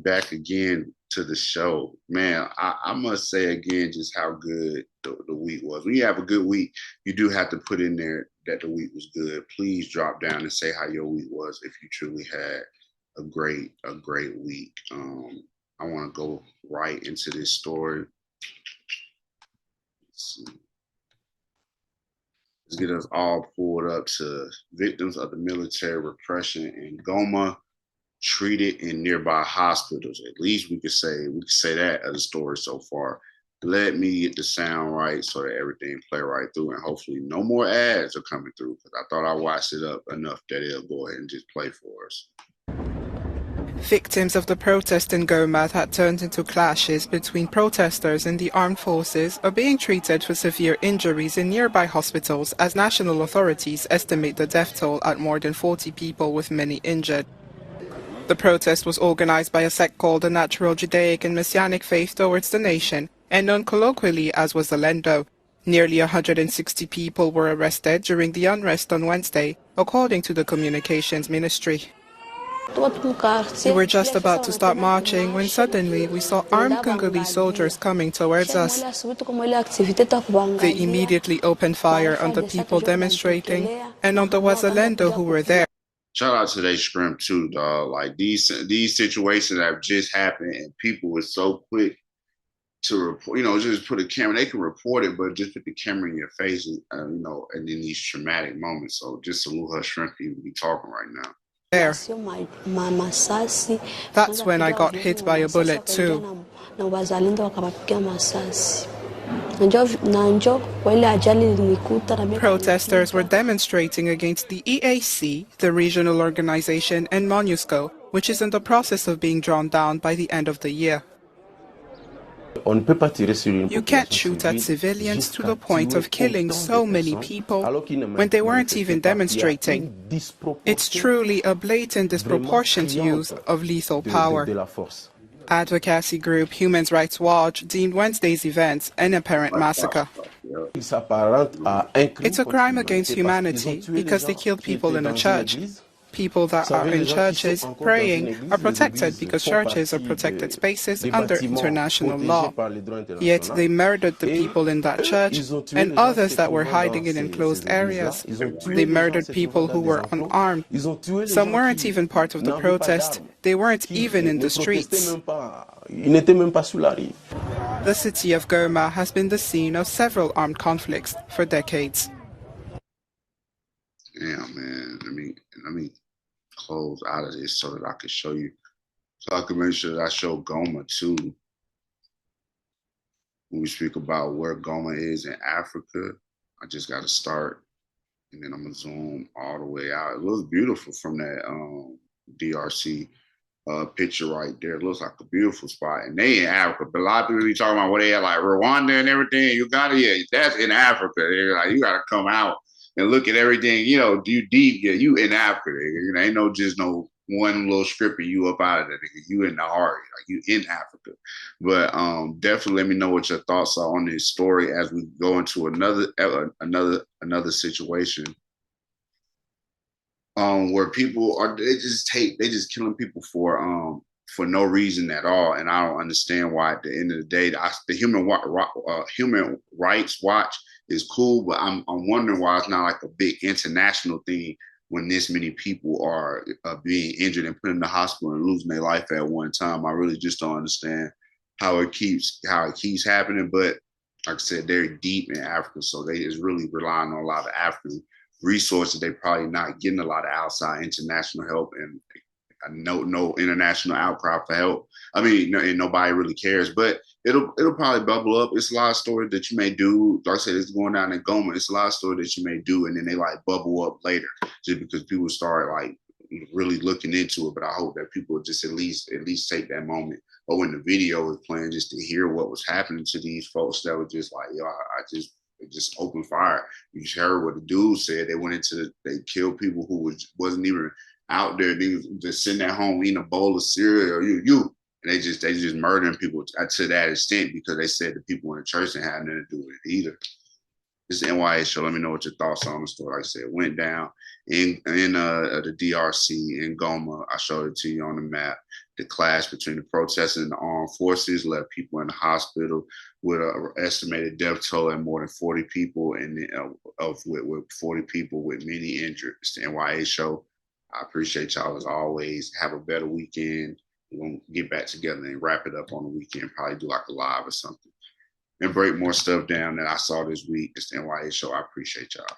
back again to the show. Man, I must say again just how good the week was. When you have a good week, you do have to put in there that the week was good. Please drop down and say how your week was if you truly had a great week. I want to go right into this story. Let's get us all pulled up to victims of the military repression in Goma treated in nearby hospitals. At least we could say that of the story so far. Let me get the sound right so that everything play right through, and hopefully no more ads are coming through, because I thought I watched it up enough that it'll go ahead and just play for us. Victims of the protest in Goma that turned into clashes between protesters and the armed forces are being treated for severe injuries in nearby hospitals as national authorities estimate the death toll at more than 40 people, with many injured. The protest was organized by a sect called the Natural Judaic and Messianic Faith Towards the Nation, and known colloquially as Wazalendo. Nearly 160 people were arrested during the unrest on Wednesday, according to the Communications Ministry. We were just about to start marching when suddenly we saw armed Congolese soldiers coming towards us. They immediately opened fire on the people demonstrating and on the Wazalendo who were there. Shout out to they scrim too, dog. Like these situations have just happened, and people were so quick to report. Just put a camera. They can report it, but just put the camera in your face, and in these traumatic moments. So just salute her strength to even be talking right now. There. That's when I got hit by a bullet too. Protesters were demonstrating against the EAC, the regional organization, and MONUSCO, which is in the process of being drawn down by the end of the year. You can't shoot at civilians to the point of killing so many people when they weren't even demonstrating. It's truly a blatant disproportionate use of lethal power. Advocacy group Human Rights Watch deemed Wednesday's events an apparent massacre. It's a crime against humanity because they killed people in a church. People that are in churches praying are protected because churches are protected spaces under international law. Yet they murdered the people in that church and others that were hiding in enclosed areas. They murdered people who were unarmed. Some weren't even part of the protest. They weren't even in the streets. The city of Goma has been the scene of several armed conflicts for decades. Yeah, man. Let me close out of this so that I can show you, so I can make sure that I show Goma too. When we speak about where Goma is in Africa, I just got to start, and then I'm gonna zoom all the way out. It looks beautiful from that DRC picture right there. It looks like a beautiful spot, and they in Africa. But a lot of people be talking about where they at, like Rwanda and everything. That's in Africa. They're like, you gotta come out and look at everything, do deep, you in Africa. Ain't just no one little strip of you up out of there. You in the heart, like you in Africa. But definitely let me know what your thoughts are on this story as we go into another situation where people are they just killing people for no reason at all, and I don't understand why. At the end of the day, the Human Rights Watch is cool, but I'm wondering why it's not like a big international thing when this many people are being injured and put in the hospital and losing their life at one time. I really just don't understand how it keeps happening. But like I said, they're deep in Africa, so they is really relying on a lot of African resources. They probably not getting a lot of outside international help, and no international outcry for help. And nobody really cares, but it'll probably bubble up. It's a lot of stories that you may do. Like I said, it's going down in Goma. It's a lot of stories that you may do, and then they like bubble up later just because people start like really looking into it. But I hope that people just at least take that moment, or when the video was playing, just to hear what was happening to these folks that were just like, I just opened fire. You just heard what the dude said. They killed people who wasn't even out there. They was just sitting at home eating a bowl of cereal. And they just murdering people to that extent because they said the people in the church didn't have nothing to do with it either. This is N.y.a show. Let me know what your thoughts are on the story. Like I said, it went down in the DRC in Goma. I showed it to you on the map. the clash between the protesters and the armed forces left people in the hospital with an estimated death toll at more than 40 people, and with 40 people with many injured. It's the N.y.a show. I appreciate y'all as always. Have a better weekend. We're going to get back together and wrap it up on the weekend, probably do like a live or something, and break more stuff down that I saw this week. It's the N.y.a show. I appreciate y'all.